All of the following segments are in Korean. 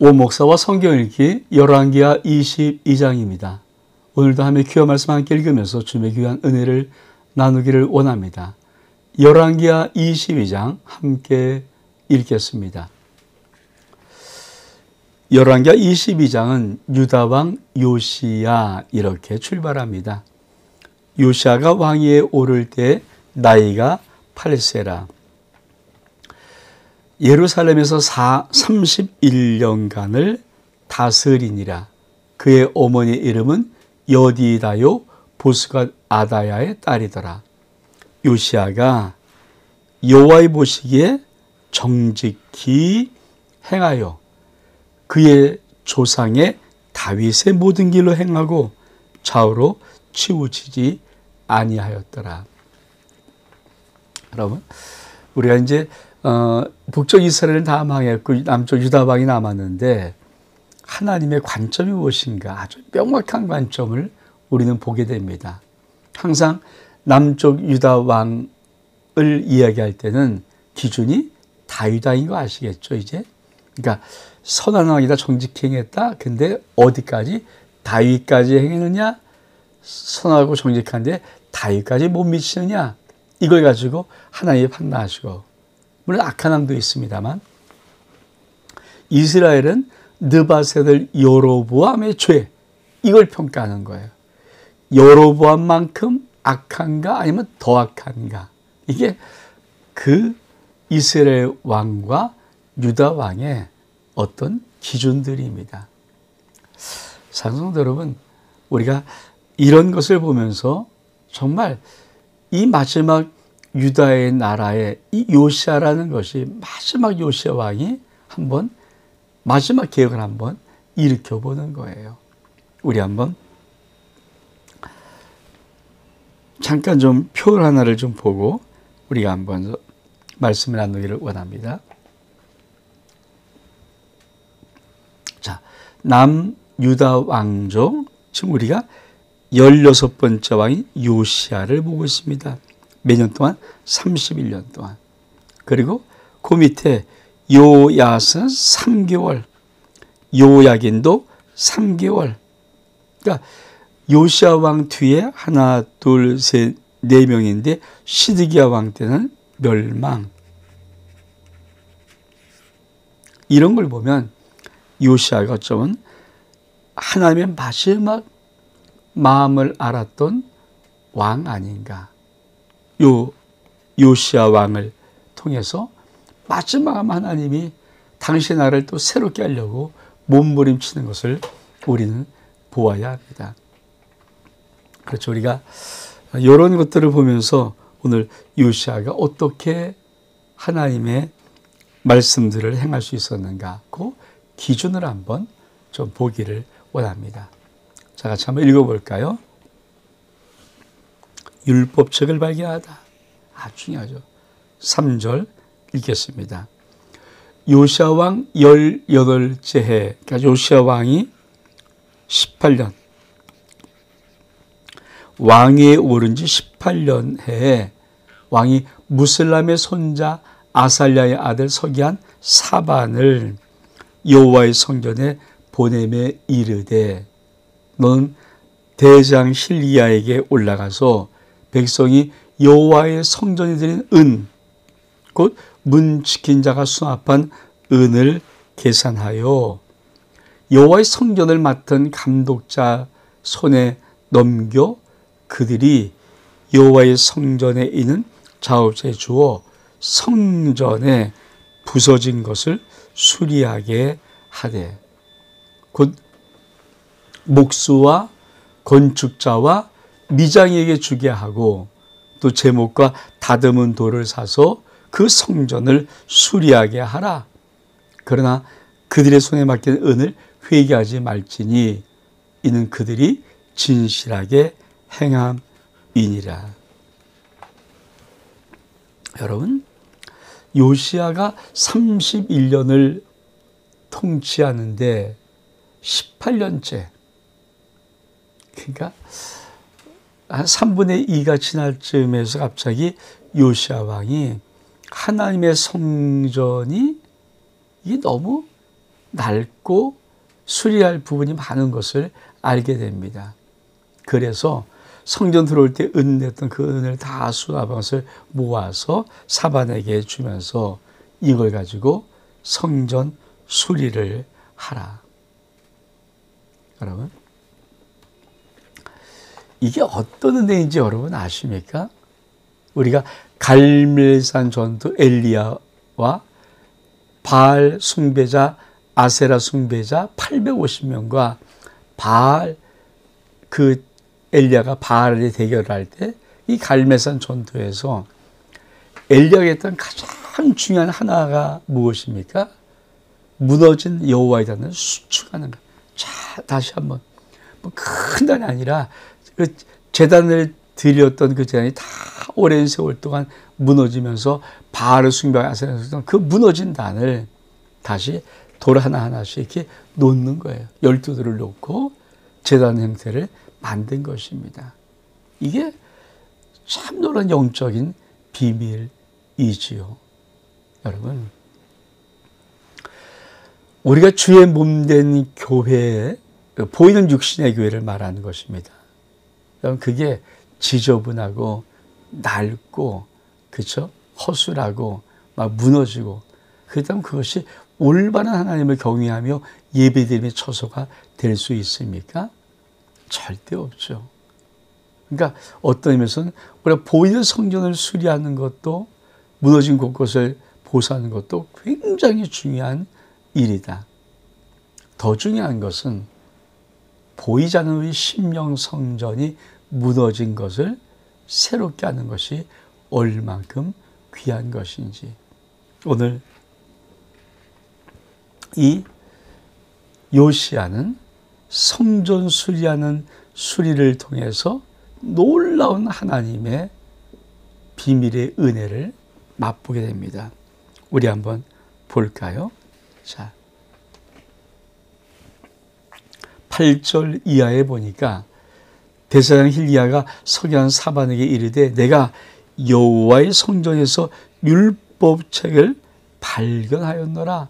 오 목사와 성경 읽기 열왕기하 22장입니다. 오늘도 함께 귀한 말씀 함께 읽으면서 주님의 귀한 은혜를 나누기를 원합니다. 열왕기하 22장 함께 읽겠습니다. 열왕기하 22장은 유다왕 요시야 이렇게 출발합니다. 요시야가 왕위에 오를 때 나이가 8세라. 예루살렘에서 31년간을 다스리니라. 그의 어머니의 이름은 여디다요 보스갓 아다야의 딸이더라. 요시야가 여호와의 보시기에 정직히 행하여 그의 조상의 다윗의 모든 길로 행하고 좌우로 치우치지 아니하였더라. 여러분, 우리가 이제 북쪽 이스라엘은 다 망했고 남쪽 유다 왕이 남았는데 하나님의 관점이 무엇인가 아주 명확한 관점을 우리는 보게 됩니다. 항상 남쪽 유다 왕을 이야기할 때는 기준이 다윗 왕인 거 아시겠죠, 이제? 그러니까 선한 왕이다, 정직히 행했다. 근데 어디까지? 다윗까지 행했느냐? 선하고 정직한데 다윗까지 못 미치느냐? 이걸 가지고 하나님이 판단하시고, 물론 악한 왕도 있습니다만, 이스라엘은 느바셋을 여로보암의 죄, 이걸 평가하는 거예요. 여로보암만큼 악한가 아니면 더 악한가. 이게 그 이스라엘 왕과 유다 왕의 어떤 기준들입니다. 사랑하는 여러분, 우리가 이런 것을 보면서 정말 이 마지막 유다의 나라의 이 요시야라는 것이 마지막 요시야 왕이 한번 마지막 계획을 한번 일으켜보는 거예요. 우리 한번 잠깐 좀 표 하나를 좀 보고 우리가 한번 말씀을 나누기를 원합니다. 자, 남유다 왕족, 지금 우리가 16번째 왕인 요시야를 보고 있습니다. 몇 년 동안? 31년 동안. 그리고 그 밑에 요야스는 3개월, 요야긴도 3개월. 그러니까 요시야 왕 뒤에 하나, 둘, 셋, 4명인데 시드기야 왕 때는 멸망. 이런 걸 보면 요시야가 어쩌면 하나님의 마지막 마음을 알았던 왕 아닌가. 요시야 왕을 통해서 마지막 하나님이 당신의 나라를 또 새롭게 하려고 몸부림치는 것을 우리는 보아야 합니다. 그렇죠. 우리가 이런 것들을 보면서 오늘 요시야가 어떻게 하나님의 말씀들을 행할 수 있었는가, 그 기준을 한번 좀 보기를 원합니다. 자, 같이 한번 읽어볼까요? 율법책을 발견하다. 아주 중요하죠. 3절 읽겠습니다. 요시야 왕 18째 해, 그러니까 요시야 왕이 18년, 왕위에 오른 지 18년 해에 왕이 무슬람의 손자 아살랴의 아들 서기한 사반을 여호와의 성전에 보내매 이르되, 너는 대장 실기야에게 올라가서 백성이 여호와의 성전에 드린 은, 곧 문 지킨 자가 수납한 은을 계산하여 여호와의 성전을 맡은 감독자 손에 넘겨 그들이 여호와의 성전에 있는 작업자에 주어 성전에 부서진 것을 수리하게 하되, 곧 목수와 건축자와 미장에게 주게 하고 또 제목과 다듬은 돌을 사서 그 성전을 수리하게 하라. 그러나 그들의 손에 맡긴 은을 회개하지 말지니 이는 그들이 진실하게 행함이니라. 여러분, 요시야가 31년을 통치하는데 18년째, 그러니까 한 3분의 2가 지날 쯤에서 갑자기 요시야 왕이 하나님의 성전이 이게 너무 낡고 수리할 부분이 많은 것을 알게 됩니다. 그래서 성전 들어올 때 은냈던 그 은을 다 수납한 것을 모아서 사반에게 주면서 이걸 가지고 성전 수리를 하라. 여러분, 이게 어떤 은혜인지 여러분 아십니까? 우리가 갈멜산 전투 엘리야와 바알 숭배자 아세라 숭배자 850명과 바알 엘리야가 바알에 대결할 때 이 갈멜산 전투에서 엘리야가 했던 가장 중요한 하나가 무엇입니까? 무너진 여호와의 단을 수축하는 것. 자, 다시 한번 큰 단이 아니라 그 제단을 드렸던 그 제단이 다 오랜 세월 동안 무너지면서 바알을 숭배하고 아세라를 숭배하던 그 무너진 단을 다시 돌 하나하나씩 이렇게 놓는 거예요. 12돌을 놓고 제단 형태를 만든 것입니다. 이게 참 놀라운 영적인 비밀이지요. 여러분, 우리가 주의 몸된 교회, 보이는 육신의 교회를 말하는 것입니다. 여러분, 그게 지저분하고 낡고, 그렇죠? 허술하고 막 무너지고, 그렇다면 그것이 올바른 하나님을 경외하며 예배드림의 처소가 될 수 있습니까? 절대 없죠. 그러니까 어떤 의미에서는 우리가 보이는 성전을 수리하는 것도 무너진 곳곳을 보수하는 것도 굉장히 중요한 일이다. 더 중요한 것은 보이지 않는 우리 심령 성전이 무너진 것을 새롭게 하는 것이 얼만큼 귀한 것인지. 오늘 이 요시야는 성전 수리하는 수리를 통해서 놀라운 하나님의 비밀의 은혜를 맛보게 됩니다. 우리 한번 볼까요? 자, 8절 이하에 보니까 대사장 hil기야가 서기관 사반에게 이르되 내가 여호와의 성전에서 율법책을 발견하였노라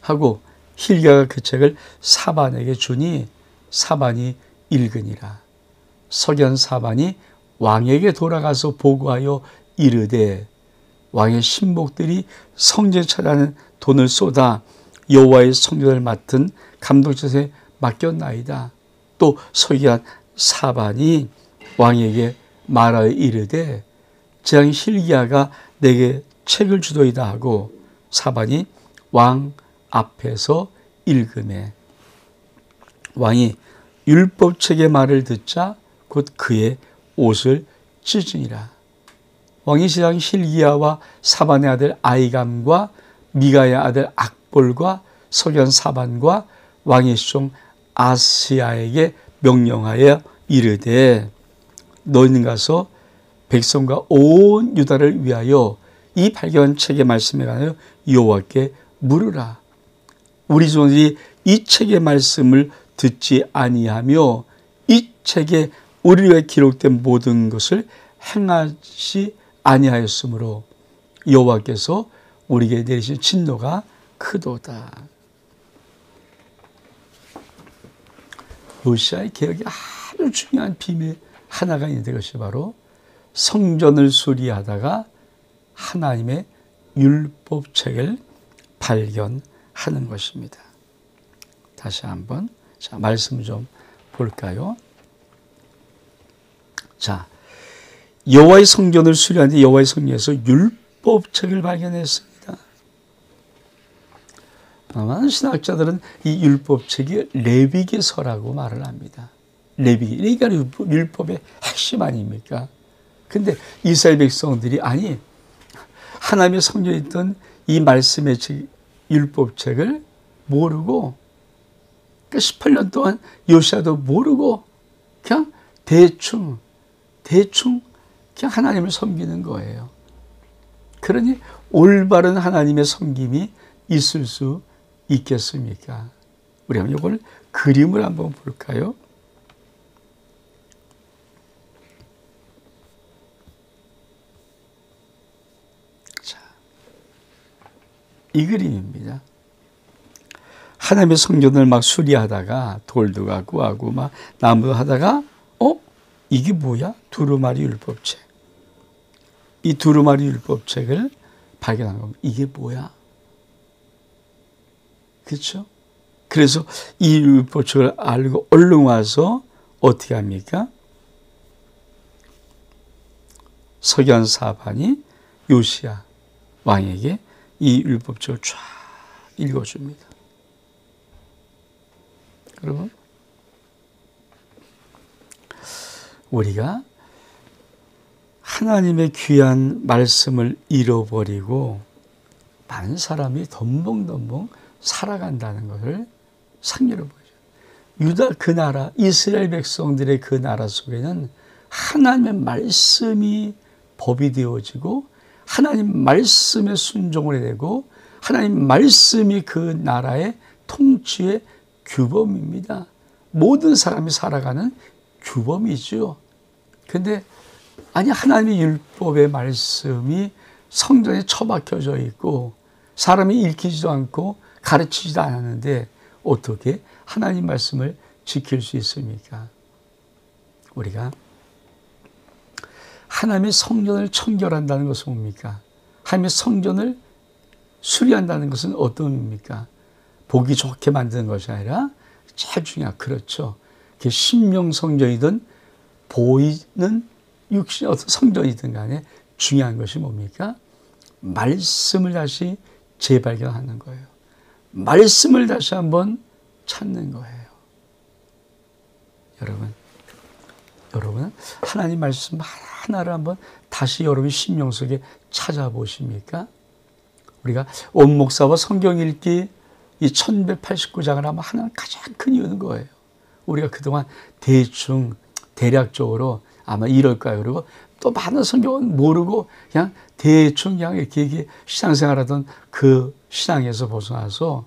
하고 hil기야가 그 책을 사반에게 주니 사반이 읽으니라. 서기관 사반이 왕에게 돌아가서 보고하여 이르되 왕의 신복들이 성전에 처리하는 돈을 쏟아 여호와의 성전을 맡은 감독자에 맡겼나이다. 또 서기관 사반이 왕에게 말하여 이르되 재앙 hil기야가 내게 책을 주도이다 하고 사반이 왕 앞에서 읽으매 왕이 율법책의 말을 듣자 곧 그의 옷을 찢으니라. 왕이 재앙 hil기야와 사반의 아들 아이감과 미가의 아들 악볼과 서기관 사반과 왕의 시종 아스야에게 명령하여 이르되 너희는 가서 백성과 온 유다를 위하여 이 발견한 책의 말씀에 관하여 여호와께 물으라. 우리 종들이 이 책의 말씀을 듣지 아니하며 이 책에 우리를 위해 기록된 모든 것을 행하지 아니하였으므로 여호와께서 우리에게 내리신 진노가 크도다. 요시야의 개혁이 아주 중요한 비밀 하나가 있는데 그것이 바로 성전을 수리하다가 하나님의 율법책을 발견하는 것입니다. 다시 한번 자, 말씀 좀 볼까요? 자, 여호와의 성전을 수리하는데 여호와의 성전에서 율법책을 발견했습니다. 많은 신학자들은 이 율법책이 레위기서라고 말을 합니다. 레위기가 율법의 핵심 아닙니까? 근데 이스라엘 백성들이 아니 하나님의 성전에 있던 이 말씀의 책, 율법책을 모르고 18년 동안 요시야도 모르고 그냥 대충 그냥 하나님을 섬기는 거예요. 그러니 올바른 하나님의 섬김이 있을 수 있겠습니까? 우리 한번 이걸 그림을 한번 볼까요? 자, 이 그림입니다. 하나님의 성전을 막 수리하다가 돌도 갖고 하고 막 나무도 하다가 이게 뭐야? 두루마리 율법책. 이 두루마리 율법책을 발견한 겁니다. 이게 뭐야? 그렇죠? 그래서 이 율법책을 알고 얼른 와서 어떻게 합니까? 서기관 사반이 요시야 왕에게 이 율법책을 쫙 읽어줍니다. 여러분, 우리가 하나님의 귀한 말씀을 잃어버리고 많은 사람이 덤벙덤벙 살아간다는 것을 상기를 보죠. 유다 그 나라, 이스라엘 백성들의 그 나라 속에는 하나님의 말씀이 법이 되어지고 하나님 말씀에 순종을 해야 되고 하나님 말씀이 그 나라의 통치의 규범입니다. 모든 사람이 살아가는 규범이죠. 근데 아니 하나님의 율법의 말씀이 성전에 처박혀져 있고 사람이 읽히지도 않고 가르치지도 않았는데 어떻게 하나님 말씀을 지킬 수 있습니까? 우리가 하나님의 성전을 청결한다는 것은 뭡니까? 하나님의 성전을 수리한다는 것은 어떤 의미입니까? 보기 좋게 만드는 것이 아니라 제일 중요한, 그렇죠. 그게 신령 성전이든 보이는 육신 어떤 성전이든 간에 중요한 것이 뭡니까? 말씀을 다시 재발견하는 거예요. 말씀을 다시 한번 찾는 거예요. 여러분은 하나님 말씀 하나를 한번 다시 여러분 심령 속에 찾아보십니까? 우리가 온 목사와 성경 읽기 이 1189장을 하면 하나는 가장 큰 이유는 거예요. 우리가 그동안 대략적으로 아마 이럴 거예요. 그리고 또 많은 성경은 모르고 그냥 대충 그냥 이렇게 신앙생활하던 그 신앙에서 벗어나서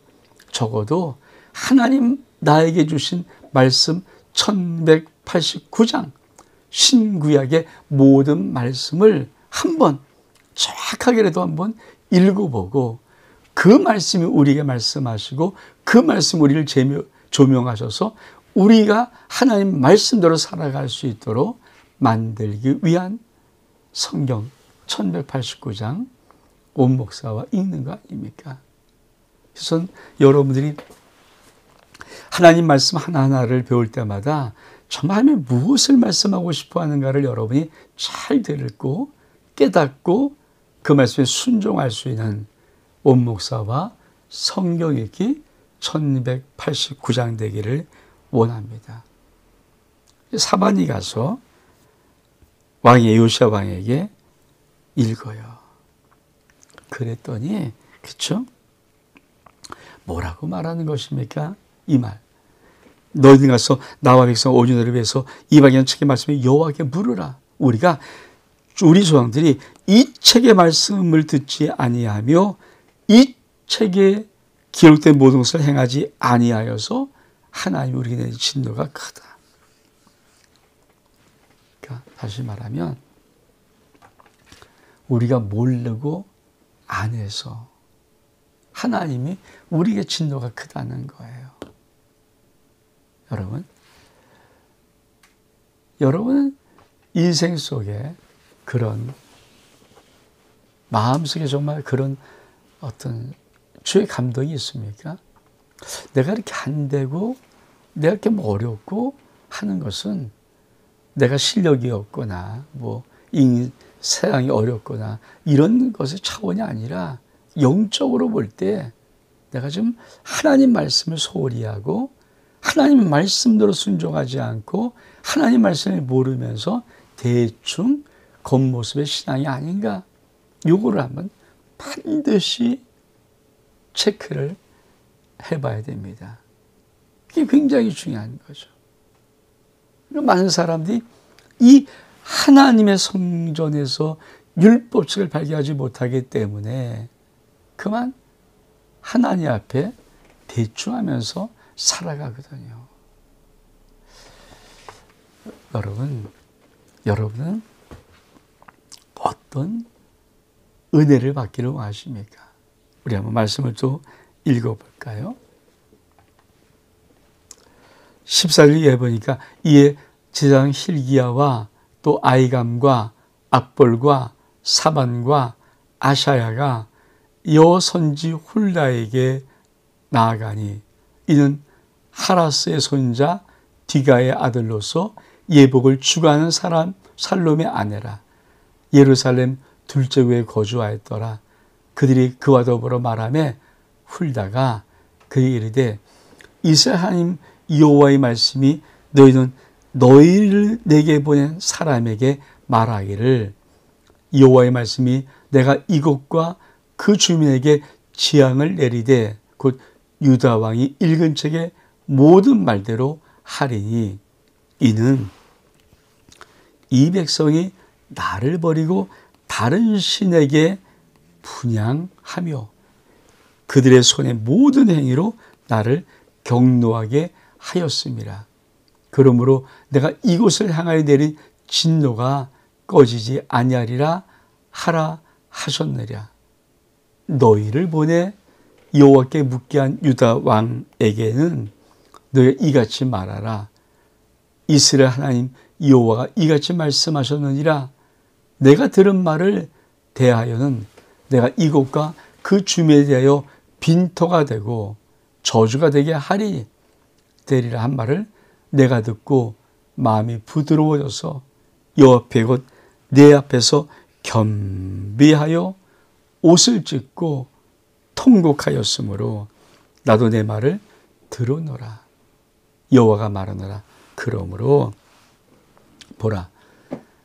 적어도 하나님 나에게 주신 말씀 1189장 신구약의 모든 말씀을 한번 정확하게라도 한번 읽어보고 그 말씀이 우리에게 말씀하시고 그 말씀 우리를 조명하셔서 우리가 하나님 말씀대로 살아갈 수 있도록 만들기 위한 성경 1189장 온 목사와 읽는 거 아닙니까? 그래서 여러분들이 하나님 말씀 하나하나를 배울 때마다 정말 하나님이 무엇을 말씀하고 싶어 하는가를 여러분이 잘 듣고 깨닫고 그 말씀에 순종할 수 있는 온 목사와 성경 읽기 1189장 되기를 원합니다. 사반이 가서 왕의 요시야 왕에게 읽어요. 그랬더니 그렇죠? 뭐라고 말하는 것입니까? 이 말. 너희들 가서 나와 백성 온유를 위해서 이방인 책의 말씀에 여호와께 물으라. 우리 조상들이 이 책의 말씀을 듣지 아니하며 이 책에 기록된 모든 것을 행하지 아니하여서 하나님 우리에게 내린 진노가 크다. 그러니까 다시 말하면 우리가 모르고 안 해서 하나님이 우리에게 진노가 크다는 거예요. 여러분은 인생 속에 그런 마음속에 정말 그런 어떤 주의 감동이 있습니까? 내가 이렇게 안 되고 내가 이렇게 어렵고 하는 것은 내가 실력이 없거나 세상이 어렵거나 이런 것의 차원이 아니라 영적으로 볼 때 내가 좀 하나님 말씀을 소홀히 하고 하나님 말씀대로 순종하지 않고 하나님 말씀을 모르면서 대충 겉모습의 신앙이 아닌가, 요거를 한번 반드시 체크를 해봐야 됩니다. 그게 굉장히 중요한 거죠. 많은 사람들이 이 하나님의 성전에서 율법책을 발견하지 못하기 때문에 그만 하나님 앞에 대충하면서 살아가거든요. 여러분은 어떤 은혜를 받기를 원하십니까? 우리 한번 말씀을 또 읽어볼까요? 14절에 보니까 이에 제사장 hil기야와 또 아이감과 악볼과 사반과 아샤야가 여호와 선지 훌다에게 나아가니 이는 하라스의 손자 디가의 아들로서 예복을 추구하는 사람 살롬의 아내라. 예루살렘 둘째 구에 거주하였더라. 그들이 그와 더불어 말하매 훌다가 그에게 이르되 이스라엘 하나님 여호와의 말씀이 너희는 너희를 내게 보낸 사람에게 말하기를 여호와의 말씀이 내가 이곳과 그 주민에게 재앙을 내리되 곧 유다 왕이 읽은 책의 모든 말대로 하리니 이는 이 백성이 나를 버리고 다른 신에게 분향하며 그들의 손의 모든 행위로 나를 경노하게 하였습니다. 그러므로 내가 이곳을 향하여 내린 진노가 꺼지지 아니하리라 하라 하셨느냐. 너희를 보내 여호와께 묻게 한 유다 왕에게는 너희가 이같이 말하라. 이스라엘 하나님 여호와가 이같이 말씀하셨느니라. 내가 들은 말을 대하여는 내가 이곳과 그 주민에 대하여 빈터가 되고 저주가 되게 하리 되리라 한 말을 내가 듣고 마음이 부드러워져서 여호와 앞에 곧 내 앞에서 겸비하여 옷을 찢고 통곡하였으므로 나도 내 말을 들으노라. 여호와가 말하노라. 그러므로 보라,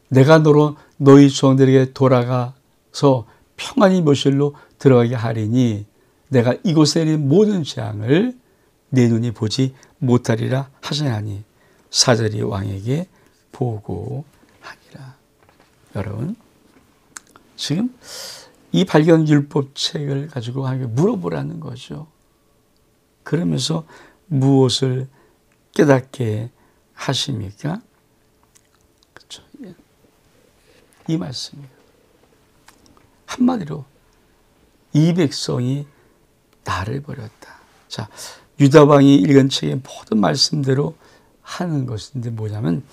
내가 너로 너희 조상들에게 돌아가서 평안히 묘실로 들어가게 하리니 내가 이곳에 있는 모든 재앙을 내 눈이 보지 못하리라 하시나니 사절이 왕에게 보고하니라. 여러분, 지금 이 발견 율법책을 가지고 물어보라는 거죠. 그러면서 무엇을 깨닫게 하십니까? 그렇죠. 이 말씀이에요. 한마디로 이 백성이 나를 버렸다. 자, 유다 왕이 읽은 책의 모든 말씀대로 하는 것인데 뭐냐면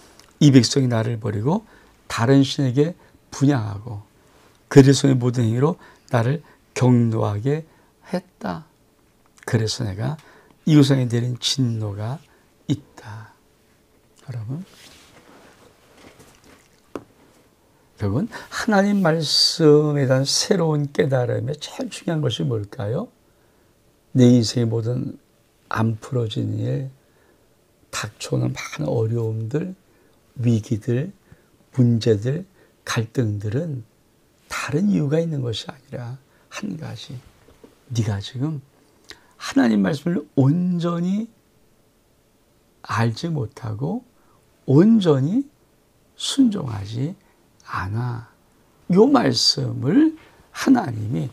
이 백성이 나를 버리고 다른 신에게 분향하고 그들 손의 모든 행위로 나를 경노하게 했다. 그래서 내가 이웃에 내린 진노가 있다. 여러분, 하나님 말씀에 대한 새로운 깨달음의 제일 중요한 것이 뭘까요? 내 인생의 모든 안 풀어진 일, 닥쳐오는 많은 어려움들, 위기들, 문제들, 갈등들은 다른 이유가 있는 것이 아니라 한 가지. 네가 지금 하나님 말씀을 온전히 알지 못하고 온전히 순종하지 않아. 이 말씀을 하나님이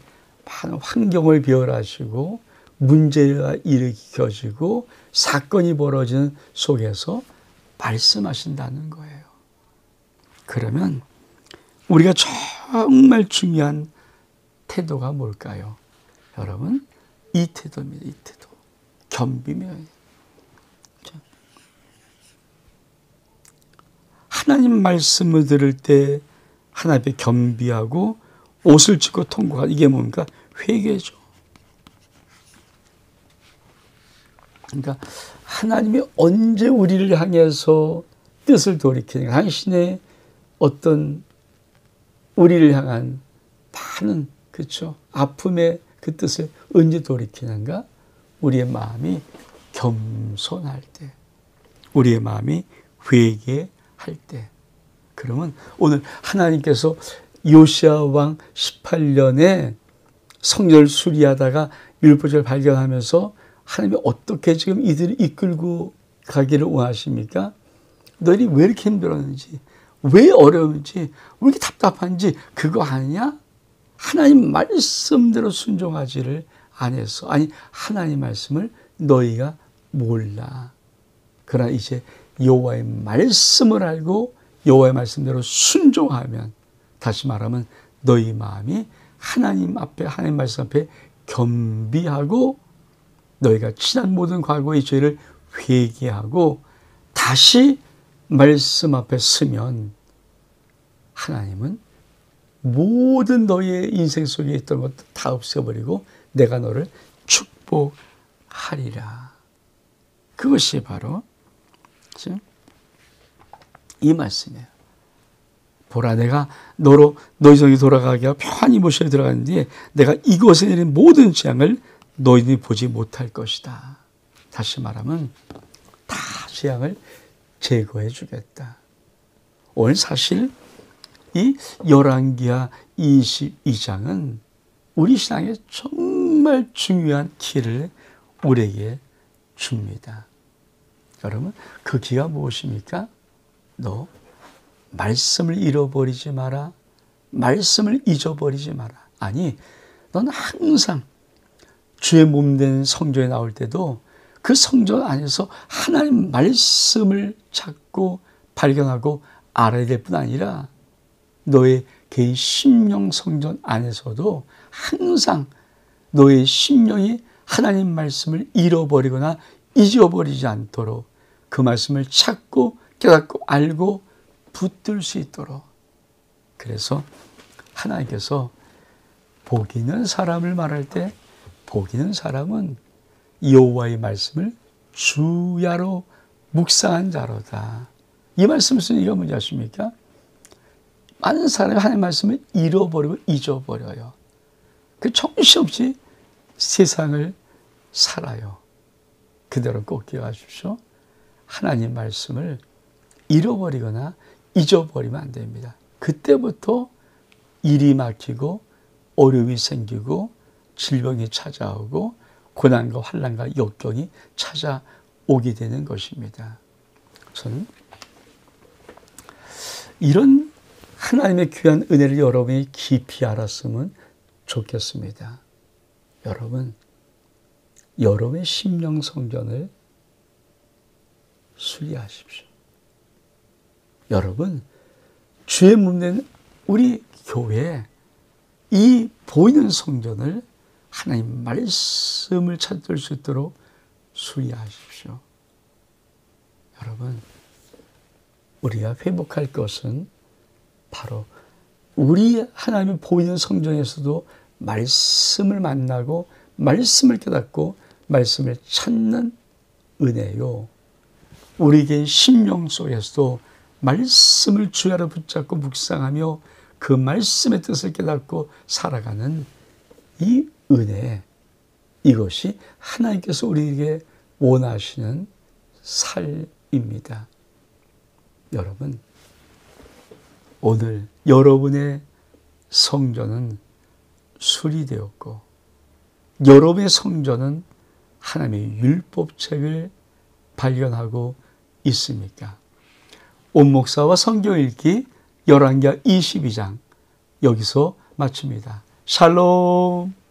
많은 환경을 변화하시고 문제가 일으켜지고 사건이 벌어지는 속에서 말씀하신다는 거예요. 그러면 우리가 정말 중요한 태도가 뭘까요? 여러분, 이 태도입니다. 이 태도. 겸비면. 하나님 말씀을 들을 때 하나님 앞에 겸비하고 옷을 찢고 통곡하는 이게 뭡니까? 회개죠. 그러니까 하나님이 언제 우리를 향해서 뜻을 돌이키는가? 당신의 어떤 우리를 향한 많은 그렇죠? 아픔의 그 뜻을 언제 돌이키는가? 우리의 마음이 겸손할 때, 우리의 마음이 회개할 때. 그러면 오늘 하나님께서 요시야 왕 18년에 성전을 수리하다가 율법을 발견하면서 하나님이 어떻게 지금 이들을 이끌고 가기를 원하십니까? 너희들이 왜 이렇게 힘들었는지, 왜 어려운지, 왜 이렇게 답답한지 그거 아니냐? 하나님 말씀대로 순종하지를 안 해서, 아니 하나님 말씀을 너희가 몰라. 그러나 이제 여호와의 말씀을 알고 여호와의 말씀대로 순종하면, 다시 말하면 너희 마음이 하나님 앞에, 하나님 말씀 앞에 겸비하고 너희가 지난 모든 과거의 죄를 회개하고 다시 말씀 앞에 서면 하나님은 모든 너의 인생 속에 있던 것도 다 없애버리고 내가 너를 축복하리라. 그것이 바로 이 말씀이에요. 보라, 내가 너로 너희 성이 돌아가게 하고 평안히 모셔 들어가는 뒤에 내가 이곳에 내린 모든 재앙을 너희들이 보지 못할 것이다. 다시 말하면 다 재앙을 제거해 주겠다. 오늘 사실 이 열왕기하 22장은 우리 신앙에 정말 중요한 키를 우리에게 줍니다. 여러분, 그 키가 무엇입니까? 너 말씀을 잃어버리지 마라. 말씀을 잊어버리지 마라. 아니, 넌 항상 주의 몸된 성전에 나올 때도 그 성전 안에서 하나님 말씀을 찾고 발견하고 알아야 될 뿐 아니라 너의 개인 심령 성전 안에서도 항상 너의 심령이 하나님 말씀을 잃어버리거나 잊어버리지 않도록 그 말씀을 찾고 깨닫고 알고 붙들 수 있도록. 그래서 하나님께서 복 있는 사람을 말할 때 복 있는 사람은 여호와의 말씀을 주야로 묵상한 자로다. 이 말씀 쓰는 이유가 뭔지 아십니까? 많은 사람이 하나님의 말씀을 잃어버리고 잊어버려요. 그 정신없이 세상을 살아요. 그대로 꼭 기억하십시오. 하나님 말씀을 잃어버리거나 잊어버리면 안 됩니다. 그때부터 일이 막히고 어려움이 생기고 질병이 찾아오고 고난과 환난과 역경이 찾아오게 되는 것입니다. 저는 이런 하나님의 귀한 은혜를 여러분이 깊이 알았으면 좋겠습니다. 여러분, 여러분의 심령 성전을 수리하십시오. 여러분, 주의 몸된 우리 교회 이 보이는 성전을 하나님 말씀을 찾을 수 있도록 수리하십시오. 여러분, 우리가 회복할 것은 바로 우리 하나님의 보이는 성전에서도 말씀을 만나고 말씀을 깨닫고 말씀을 찾는 은혜요. 우리 개인 심령 속에서도 말씀을 주야로 붙잡고 묵상하며 그 말씀의 뜻을 깨닫고 살아가는 이 은혜, 이것이 하나님께서 우리에게 원하시는 삶입니다. 여러분, 오늘 여러분의 성전은 수리되었고 여러분의 성전은 하나님의 율법책을 발견하고 있습니까? 온 목사와 성경 읽기 열왕기하 22장 여기서 마칩니다. 샬롬.